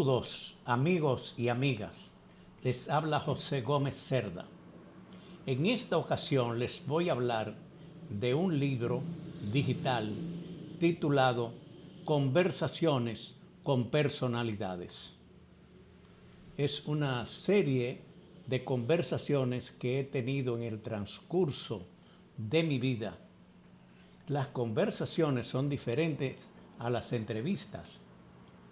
Saludos amigos y amigas, les habla José Gómez Cerda. En esta ocasión les voy a hablar de un libro digital titulado Conversaciones con personalidades. Es una serie de conversaciones que he tenido en el transcurso de mi vida. Las conversaciones son diferentes a las entrevistas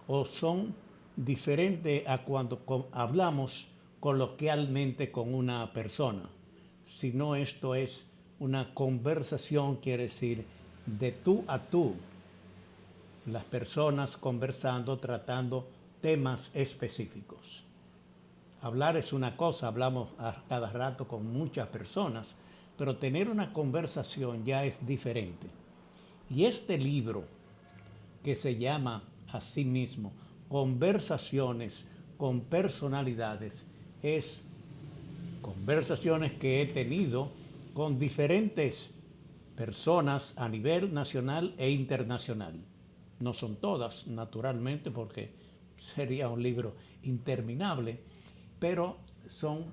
o son diferentes a cuando hablamos coloquialmente con una persona. Si no, esto es una conversación, quiere decir de tú a tú, las personas conversando, tratando temas específicos. Hablar es una cosa, hablamos a cada rato con muchas personas, pero tener una conversación ya es diferente. Y este libro, que se llama así mismo Conversaciones con personalidades, es conversaciones que he tenido con diferentes personas a nivel nacional e internacional. No son todas, naturalmente, porque sería un libro interminable, pero son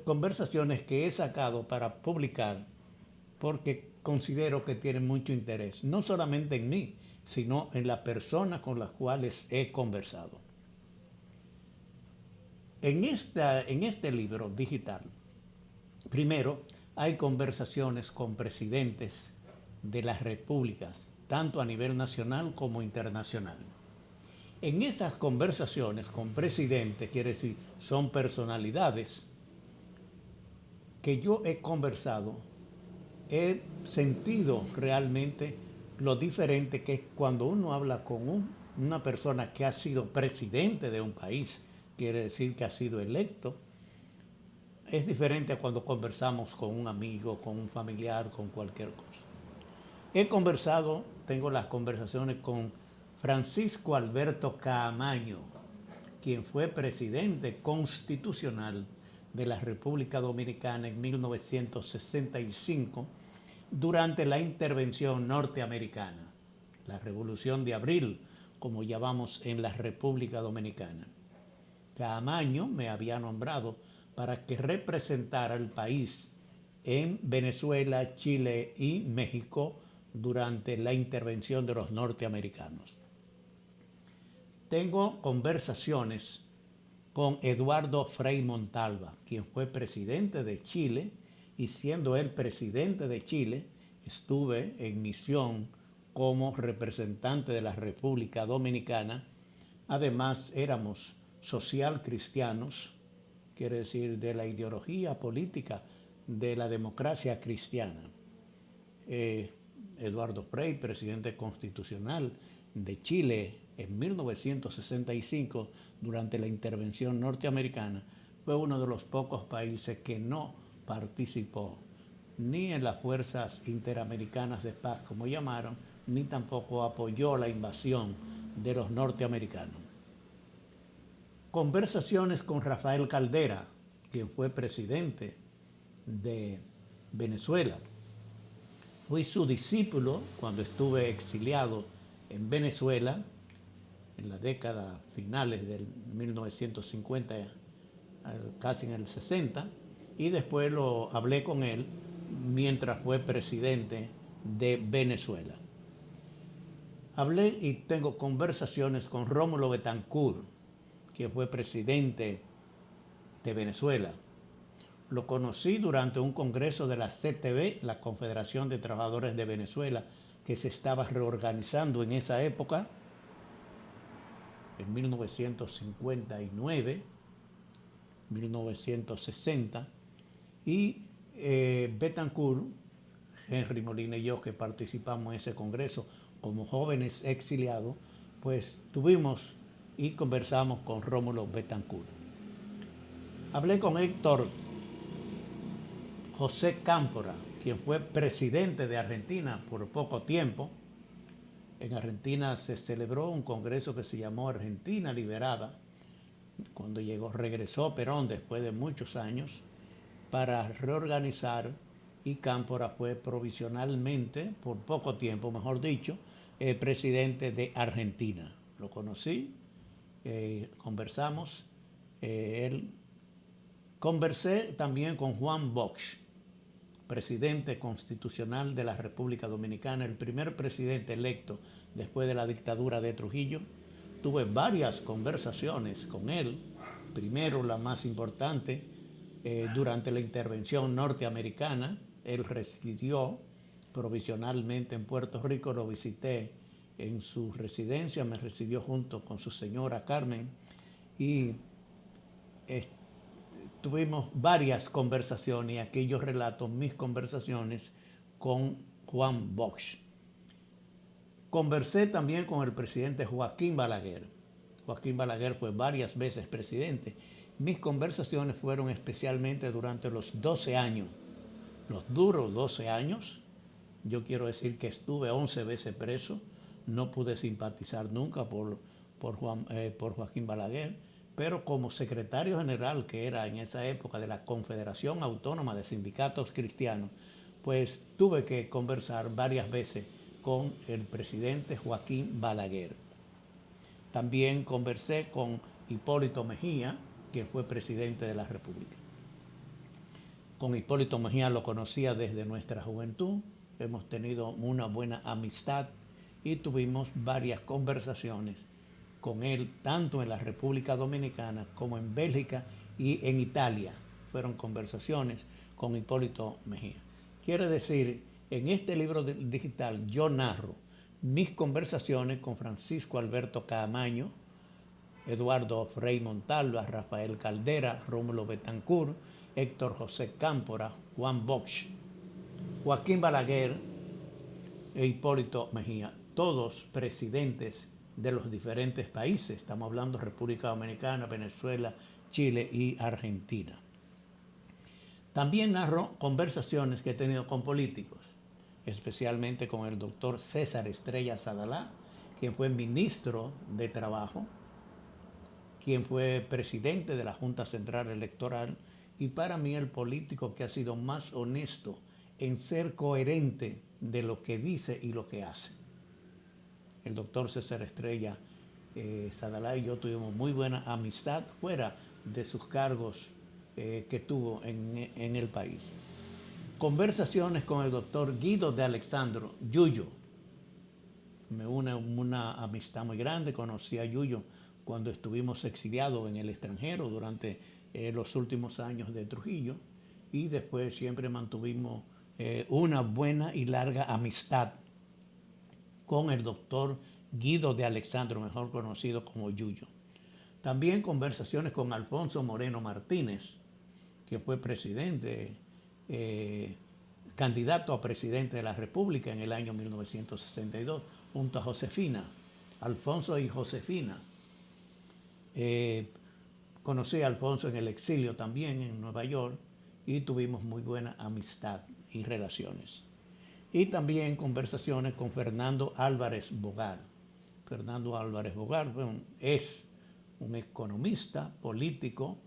conversaciones que he sacado para publicar porque considero que tienen mucho interés, no solamente en mí, sino en las personas con las cuales he conversado. En este libro digital, primero, hay conversaciones con presidentes de las repúblicas, tanto a nivel nacional como internacional. En esas conversaciones con presidentes, quiere decir, son personalidades que yo he conversado, he sentido realmente lo diferente que es cuando uno habla con una persona que ha sido presidente de un país, quiere decir que ha sido electo. Es diferente a cuando conversamos con un amigo, con un familiar, con cualquier cosa. He conversado, tengo las conversaciones con Francisco Alberto Caamaño, quien fue presidente constitucional de la República Dominicana en 1965 durante la intervención norteamericana, la Revolución de Abril, como llamamos en la República Dominicana. Caamaño me había nombrado para que representara al país en Venezuela, Chile y México durante la intervención de los norteamericanos. Tengo conversaciones con Eduardo Frei Montalva, quien fue presidente de Chile, y siendo él presidente de Chile, estuve en misión como representante de la República Dominicana. Además, éramos social cristianos, quiere decir de la ideología política de la democracia cristiana. Eduardo Frei, presidente constitucional de Chile en 1965, durante la intervención norteamericana, fue uno de los pocos países que no participó ni en las fuerzas interamericanas de paz, como llamaron, ni tampoco apoyó la invasión de los norteamericanos. Conversaciones con Rafael Caldera, quien fue presidente de Venezuela. Fui su discípulo cuando estuve exiliado en Venezuela en la década finales del 1950, casi en el 60, y después lo hablé con él mientras fue presidente de Venezuela. Hablé y tengo conversaciones con Rómulo Betancourt, que fue presidente de Venezuela. Lo conocí durante un congreso de la CTV, la Confederación de Trabajadores de Venezuela, que se estaba reorganizando en esa época, en 1959, 1960, y Betancourt, Henry Molina y yo, que participamos en ese congreso como jóvenes exiliados, pues tuvimos y conversamos con Rómulo Betancourt. Hablé con Héctor José Cámpora, quien fue presidente de Argentina por poco tiempo. En Argentina se celebró un congreso que se llamó Argentina Liberada, cuando regresó Perón después de muchos años, para reorganizar, y Cámpora fue provisionalmente, por poco tiempo, mejor dicho, presidente de Argentina. Lo conocí, conversamos. Conversé también con Juan Bosch, presidente constitucional de la República Dominicana, el primer presidente electo después de la dictadura de Trujillo. Tuve varias conversaciones con él. Primero, la más importante, durante la intervención norteamericana. Él residió provisionalmente en Puerto Rico, lo visité en su residencia, me recibió junto con su señora Carmen y tuvimos varias conversaciones y aquí yo relato mis conversaciones con Juan Bosch. Conversé también con el presidente Joaquín Balaguer. Joaquín Balaguer fue varias veces presidente. Mis conversaciones fueron especialmente durante los 12 años, los duros 12 años. Yo quiero decir que estuve 11 veces preso, no pude simpatizar nunca por Joaquín Balaguer, pero como secretario general que era en esa época de la Confederación Autónoma de Sindicatos Cristianos, pues tuve que conversar varias veces con el presidente Joaquín Balaguer. También conversé con Hipólito Mejía, quien fue presidente de la República. Con Hipólito Mejía lo conocía desde nuestra juventud, hemos tenido una buena amistad y tuvimos varias conversaciones con él, tanto en la República Dominicana como en Bélgica y en Italia. Fueron conversaciones con Hipólito Mejía. Quiere decir, en este libro digital yo narro mis conversaciones con Francisco Alberto Caamaño, Eduardo Frei Montalva, Rafael Caldera, Rómulo Betancourt, Héctor José Cámpora, Juan Bosch, Joaquín Balaguer e Hipólito Mejía, todos presidentes de los diferentes países. Estamos hablando de República Dominicana, Venezuela, Chile y Argentina. También narro conversaciones que he tenido con políticos, especialmente con el doctor César Estrella Sadalá, quien fue ministro de Trabajo, quien fue presidente de la Junta Central Electoral y para mí el político que ha sido más honesto en ser coherente de lo que dice y lo que hace. El doctor César Estrella Sadalá y yo tuvimos muy buena amistad fuera de sus cargos que tuvo en el país. Conversaciones con el doctor Guido de Alexandro, Yuyo. Me une una amistad muy grande, conocí a Yuyo cuando estuvimos exiliados en el extranjero durante los últimos años de Trujillo y después siempre mantuvimos una buena y larga amistad con el doctor Guido de Alexandro, mejor conocido como Yuyo. También conversaciones con Alfonso Moreno Martínez, que fue presidente, candidato a presidente de la República en el año 1962, junto a Josefina, Alfonso y Josefina. Conocí a Alfonso en el exilio también en Nueva York y tuvimos muy buena amistad y relaciones. Y también conversaciones con Fernando Álvarez Bogar. Fernando Álvarez Bogar es un economista, político,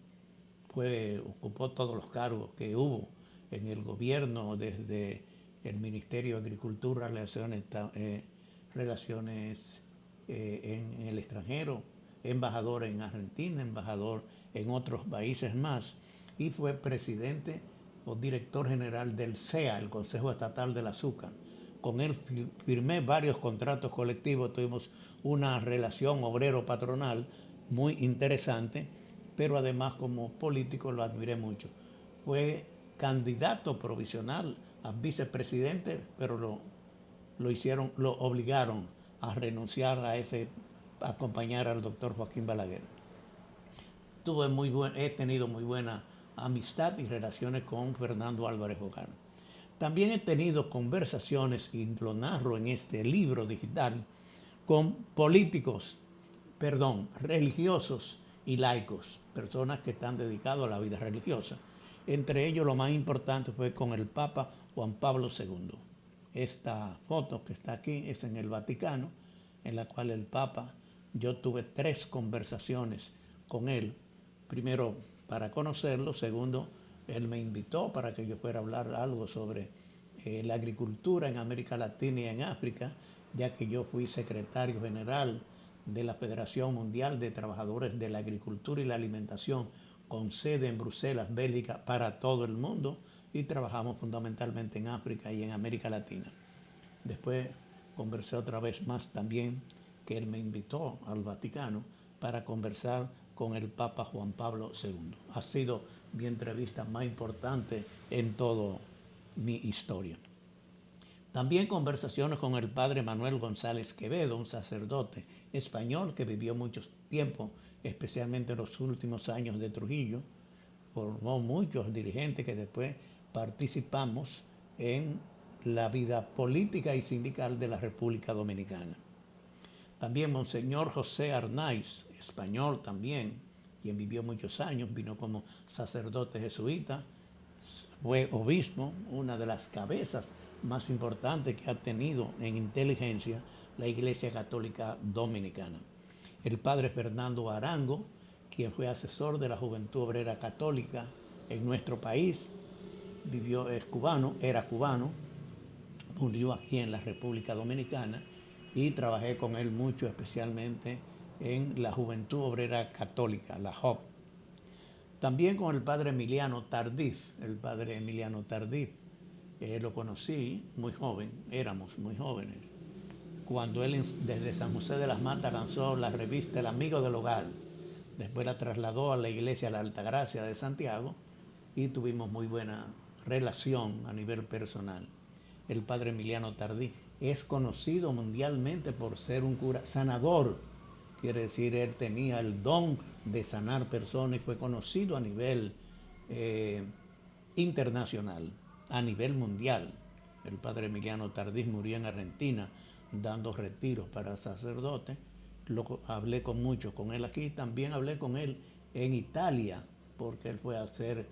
ocupó todos los cargos que hubo en el gobierno, desde el Ministerio de Agricultura, Relaciones en el extranjero, embajador en Argentina, embajador en otros países más, y fue presidente o director general del CEA, el Consejo Estatal del Azúcar. Con él firmé varios contratos colectivos, tuvimos una relación obrero-patronal muy interesante, pero además como político lo admiré mucho. Fue candidato provisional a vicepresidente, pero lo obligaron a renunciar a acompañar al doctor Joaquín Balaguer. He tenido muy buena amistad y relaciones con Fernando Álvarez Bogar. También he tenido conversaciones, y lo narro en este libro digital, con religiosos y laicos, personas que están dedicados a la vida religiosa. Entre ellos lo más importante fue con el Papa Juan Pablo II. Esta foto que está aquí es en el Vaticano, en la cual el Papa, yo tuve 3 conversaciones con él. Primero, para conocerlo. Segundo, él me invitó para que yo fuera a hablar algo sobre la agricultura en América Latina y en África, ya que yo fui secretario general de la Federación Mundial de Trabajadores de la Agricultura y la Alimentación, con sede en Bruselas, Bélgica, para todo el mundo, y trabajamos fundamentalmente en África y en América Latina. Después conversé otra vez más también, que él me invitó al Vaticano para conversar con el Papa Juan Pablo II. Ha sido mi entrevista más importante en toda mi historia. También conversaciones con el padre Manuel González Quevedo, un sacerdote español que vivió mucho tiempo, especialmente en los últimos años de Trujillo. Formó muchos dirigentes que después participamos en la vida política y sindical de la República Dominicana. También Monseñor José Arnaiz, español también, quien vivió muchos años, vino como sacerdote jesuita, fue obispo, una de las cabezas más importantes que ha tenido en inteligencia la Iglesia Católica Dominicana. El padre Fernando Arango, quien fue asesor de la Juventud Obrera Católica en nuestro país, era cubano, murió aquí en la República Dominicana, y trabajé con él mucho, especialmente en la Juventud Obrera Católica, la JOC. También con el padre Emiliano Tardif, lo conocí muy joven, éramos muy jóvenes, cuando él desde San José de las Matas lanzó la revista El Amigo del Hogar. Después la trasladó a la iglesia La Altagracia de Santiago y tuvimos muy buena relación a nivel personal. El padre Emiliano Tardí es conocido mundialmente por ser un cura sanador. Quiere decir, él tenía el don de sanar personas y fue conocido a nivel internacional, a nivel mundial. El padre Emiliano Tardí murió en Argentina dando retiros para sacerdotes. Hablé mucho con él aquí, también hablé con él en Italia, porque él fue a hacer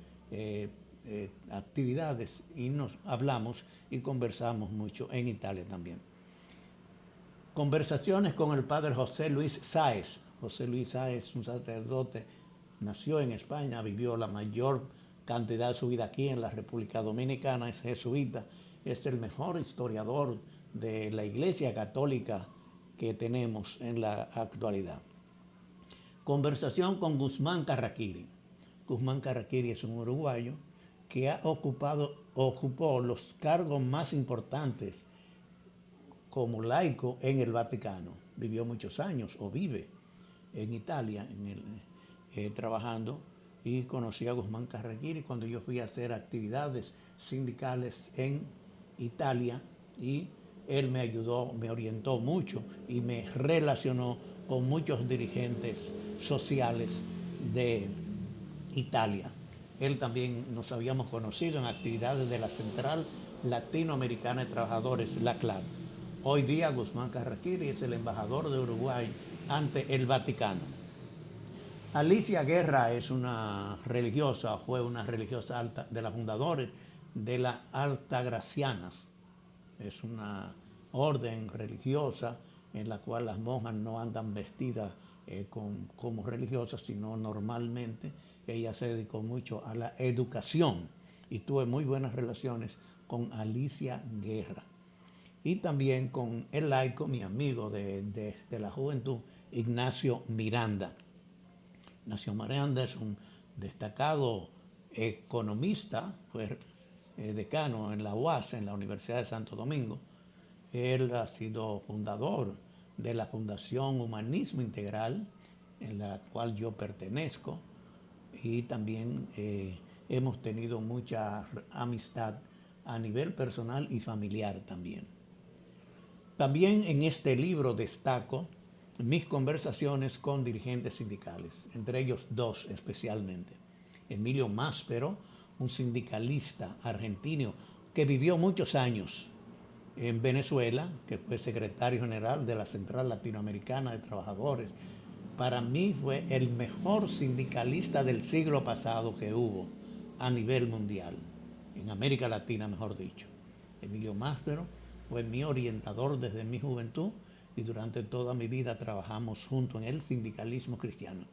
actividades y nos hablamos y conversamos mucho en Italia también. Conversaciones con el padre José Luis Sáez. José Luis Sáez, un sacerdote, nació en España, vivió la mayor cantidad de su vida aquí en la República Dominicana, es jesuita, es el mejor historiador de la Iglesia Católica que tenemos en la actualidad. Conversación con Guzmán Carraquiri. Guzmán Carraquiri es un uruguayo que ocupó los cargos más importantes como laico en el Vaticano. Vivió muchos años, o vive en Italia, trabajando, y conocí a Guzmán Carraquiri cuando yo fui a hacer actividades sindicales en Italia, y él me ayudó, me orientó mucho y me relacionó con muchos dirigentes sociales de Italia. Él también nos habíamos conocido en actividades de la Central Latinoamericana de Trabajadores, la CLAT. Hoy día Guzmán Carraquiri es el embajador de Uruguay ante el Vaticano. Alicia Guerra es una religiosa, fue una religiosa alta, de las fundadoras de las Altagracianas. Es una orden religiosa en la cual las monjas no andan vestidas como religiosas, sino normalmente. Ella se dedicó mucho a la educación y tuve muy buenas relaciones con Alicia Guerra. Y también con el laico, mi amigo de la juventud, Ignacio Miranda. Ignacio Miranda es un destacado economista, fue decano en la UAS, en la Universidad de Santo Domingo. Él ha sido fundador de la Fundación Humanismo Integral, en la cual yo pertenezco, y también hemos tenido mucha amistad a nivel personal y familiar también. También en este libro destaco mis conversaciones con dirigentes sindicales, entre ellos dos especialmente. Emilio Máspero, un sindicalista argentino que vivió muchos años en Venezuela, que fue secretario general de la Central Latinoamericana de Trabajadores. Para mí fue el mejor sindicalista del siglo pasado que hubo a nivel mundial, en América Latina, mejor dicho. Emilio Máspero fue mi orientador desde mi juventud y durante toda mi vida trabajamos juntos en el sindicalismo cristiano.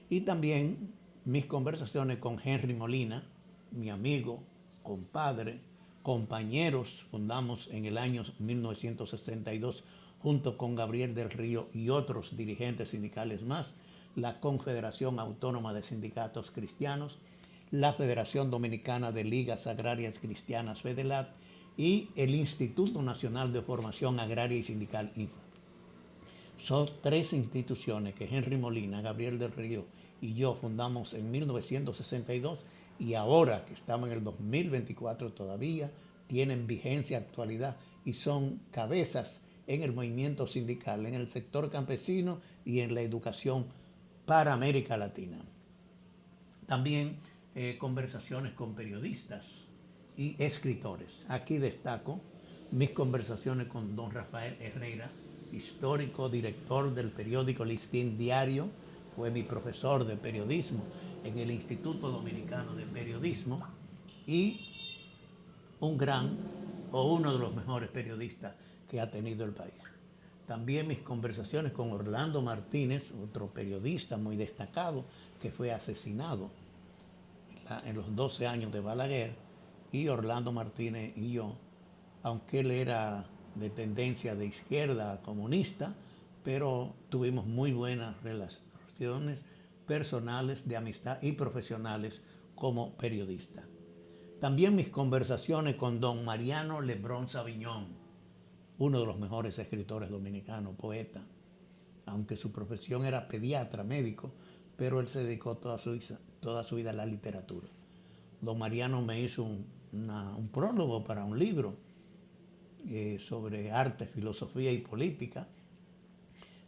Y también mis conversaciones con Henry Molina, mi amigo, compadre, compañeros. Fundamos en el año 1962 junto con Gabriel del Río y otros dirigentes sindicales más, la Confederación Autónoma de Sindicatos Cristianos, la Federación Dominicana de Ligas Agrarias Cristianas FEDELAT y el Instituto Nacional de Formación Agraria y Sindical INFA. Son tres instituciones que Henry Molina, Gabriel del Río y yo fundamos en 1962 y ahora que estamos en el 2024 todavía tienen vigencia, actualidad y son cabezas en el movimiento sindical, en el sector campesino y en la educación para América Latina. También conversaciones con periodistas y escritores. Aquí destaco mis conversaciones con don Rafael Herrera, histórico director del periódico Listín Diario, fue mi profesor de periodismo en el Instituto Dominicano de Periodismo y un gran o uno de los mejores periodistas que ha tenido el país. También mis conversaciones con Orlando Martínez, otro periodista muy destacado que fue asesinado en los 12 años de Balaguer, y Orlando Martínez y yo, aunque él era de tendencia de izquierda comunista, pero tuvimos muy buenas relaciones personales, de amistad y profesionales como periodista. También mis conversaciones con don Mariano Lebrón Saviñón, uno de los mejores escritores dominicanos, poeta, aunque su profesión era pediatra, médico, pero él se dedicó toda su vida a la literatura. Don Mariano me hizo un prólogo para un libro sobre arte, filosofía y política.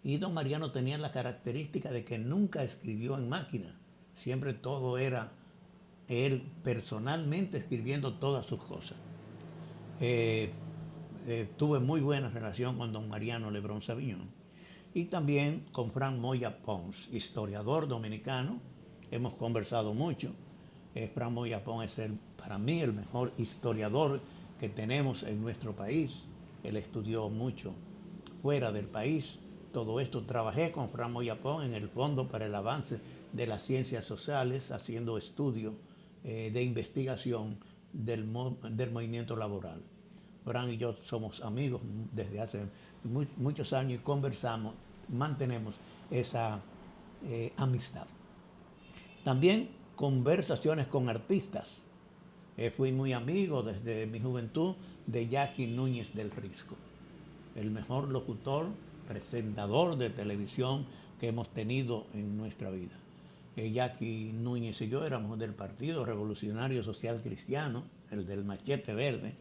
Y don Mariano tenía la característica de que nunca escribió en máquina. Siempre todo era él personalmente escribiendo todas sus cosas. Tuve muy buena relación con don Mariano Lebrón Saviñón. Y también con Fran Moya Pons, historiador dominicano. Hemos conversado mucho. Fran Moya Pons es para mí el mejor historiador que tenemos en nuestro país. Él estudió mucho fuera del país. Todo esto trabajé con Fran Moya Pons en el Fondo para el Avance de las Ciencias Sociales, haciendo estudio de investigación del movimiento laboral. Fran y yo somos amigos desde hace muchos años y conversamos, mantenemos esa amistad. También conversaciones con artistas. Fui muy amigo desde mi juventud de Jackie Núñez del Risco, el mejor locutor, presentador de televisión que hemos tenido en nuestra vida. Jackie Núñez y yo éramos del Partido Revolucionario Social Cristiano, el del Machete Verde,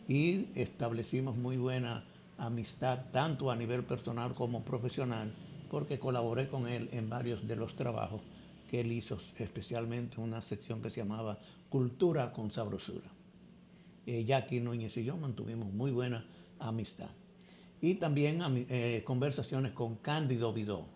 y establecimos muy buena amistad tanto a nivel personal como profesional, porque colaboré con él en varios de los trabajos que él hizo, especialmente una sección que se llamaba Cultura con Sabrosura. Jackie Núñez y yo mantuvimos muy buena amistad. Y también conversaciones con Cándido Vidó,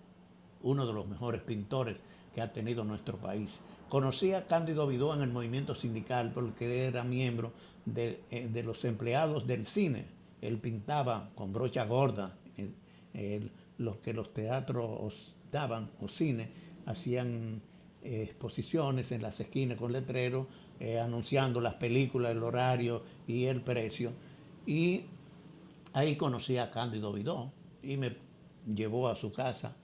uno de los mejores pintores que ha tenido nuestro país. Conocí a Cándido Vidó en el movimiento sindical porque era miembro de los empleados del cine. Él pintaba con brocha gorda. Los que los teatros daban o cine hacían exposiciones en las esquinas con letreros anunciando las películas, el horario y el precio. Y ahí conocí a Cándido Vidó y me llevó a su casa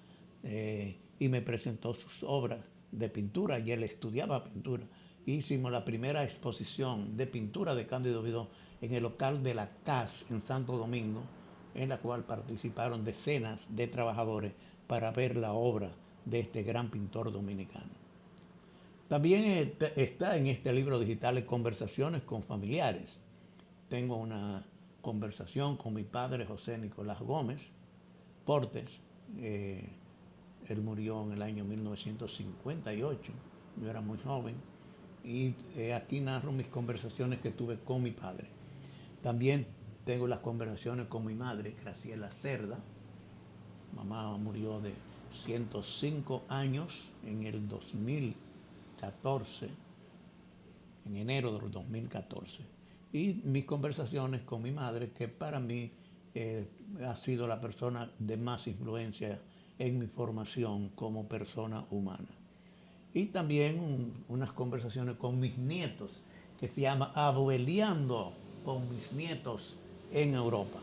y me presentó sus obras de pintura, y él estudiaba pintura. Hicimos la primera exposición de pintura de Cándido Vidó en el local de la CAS en Santo Domingo, en la cual participaron decenas de trabajadores para ver la obra de este gran pintor dominicano. También está en este libro digital Conversaciones con familiares. Tengo una conversación con mi padre José Nicolás Gómez Portes. Él murió en el año 1958, yo era muy joven, y aquí narro mis conversaciones que tuve con mi padre. También tengo las conversaciones con mi madre, Graciela Cerda. Mamá murió de 105 años en el 2014, en enero del 2014. Y mis conversaciones con mi madre, que para mí ha sido la persona de más influencia en mi formación como persona humana. Y también unas conversaciones con mis nietos, que se llama Abueleando con mis nietos en Europa.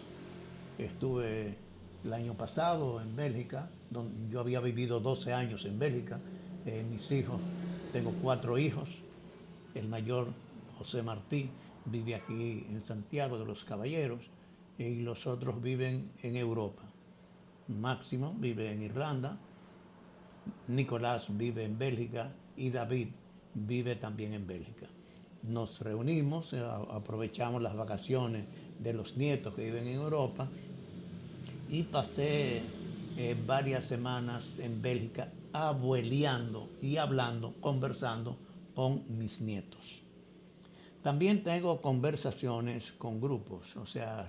Estuve el año pasado en Bélgica, donde yo había vivido 12 años en Bélgica. Mis hijos, tengo 4 hijos. El mayor, José Martí, vive aquí en Santiago de los Caballeros y los otros viven en Europa. Máximo vive en Irlanda, Nicolás vive en Bélgica y David vive también en Bélgica. Nos reunimos, aprovechamos las vacaciones de los nietos que viven en Europa y pasé varias semanas en Bélgica abueleando y hablando, conversando con mis nietos. También tengo conversaciones con grupos, o sea,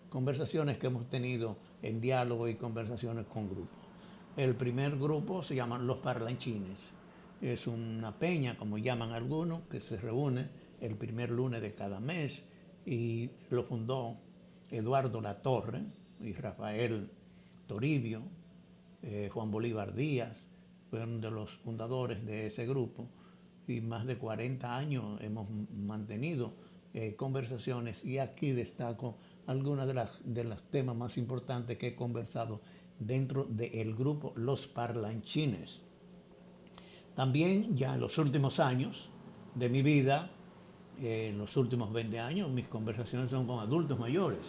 conversaciones que hemos tenido en diálogo y conversaciones con grupos. El primer grupo se llama Los Parlanchines. Es una peña, como llaman algunos, que se reúne el primer lunes de cada mes y lo fundó Eduardo Latorre y Rafael Toribio. Juan Bolívar Díaz fueron de los fundadores de ese grupo y más de 40 años hemos mantenido conversaciones, y aquí destaco algunas de los temas más importantes que he conversado dentro del grupo Los Parlanchines. También ya en los últimos años de mi vida, en los últimos 20 años, mis conversaciones son con adultos mayores.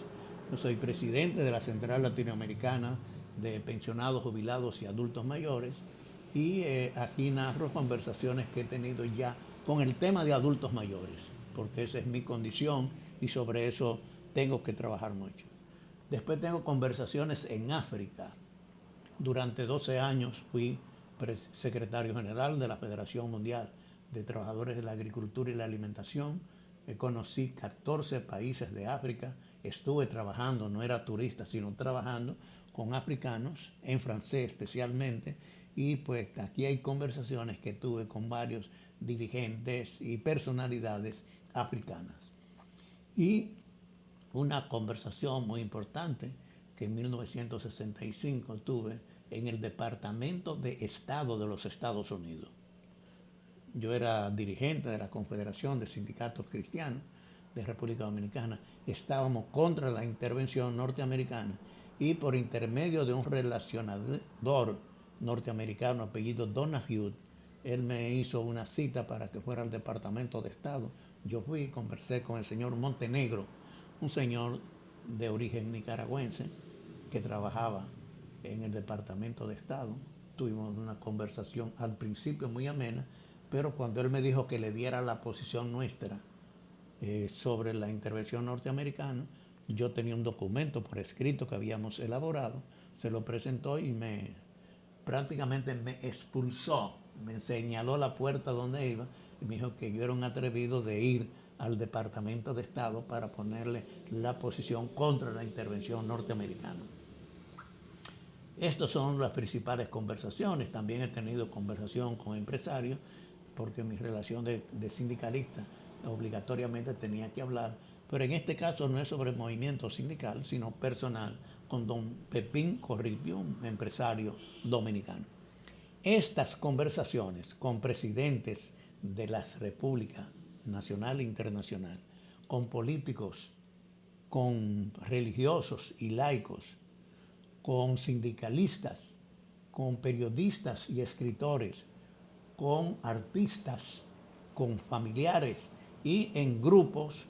Yo soy presidente de la Central Latinoamericana de Pensionados, Jubilados y Adultos Mayores, y aquí narro conversaciones que he tenido ya con el tema de adultos mayores, porque esa es mi condición y sobre eso tengo que trabajar mucho. Después tengo conversaciones en África. Durante 12 años fui secretario general de la Federación Mundial de Trabajadores de la Agricultura y la Alimentación. Conocí 14 países de África. Estuve trabajando, no era turista, sino trabajando con africanos, en francés especialmente, y pues aquí hay conversaciones que tuve con varios dirigentes y personalidades africanas. Y una conversación muy importante que en 1965 tuve en el Departamento de Estado de los Estados Unidos. Yo era dirigente de la Confederación de Sindicatos Cristianos de República Dominicana. Estábamos contra la intervención norteamericana y por intermedio de un relacionador norteamericano apellido Donahue, él me hizo una cita para que fuera al Departamento de Estado. Yo fui y conversé con el señor Montenegro, un señor de origen nicaragüense que trabajaba en el Departamento de Estado. Tuvimos una conversación al principio muy amena, pero cuando él me dijo que le diera la posición nuestra sobre la intervención norteamericana, yo tenía un documento por escrito que habíamos elaborado, se lo presentó y prácticamente me expulsó, me señaló la puerta donde iba y me dijo que yo era un atrevido de ir al Departamento de Estado para ponerle la posición contra la intervención norteamericana. Estas son las principales conversaciones. También he tenido conversación con empresarios, porque mi relación de sindicalista obligatoriamente tenía que hablar, pero en este caso no es sobre movimiento sindical, sino personal, con don Pepín Corripio, un empresario dominicano. Estas conversaciones con presidentes de las repúblicas nacional e internacional, con políticos, con religiosos y laicos, con sindicalistas, con periodistas y escritores, con artistas, con familiares y en grupos,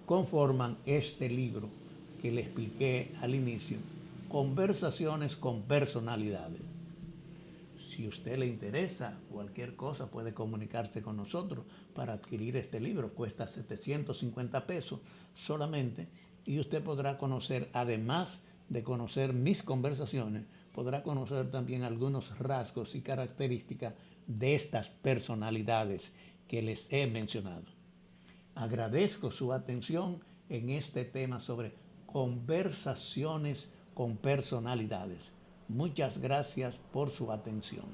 conforman este libro que le expliqué al inicio, Conversaciones con Personalidades. Si a usted le interesa cualquier cosa, puede comunicarse con nosotros para adquirir este libro. Cuesta 750 pesos solamente, y usted podrá conocer, además de conocer mis conversaciones, podrá conocer también algunos rasgos y características de estas personalidades que les he mencionado. Agradezco su atención en este tema sobre conversaciones con personalidades. Muchas gracias por su atención.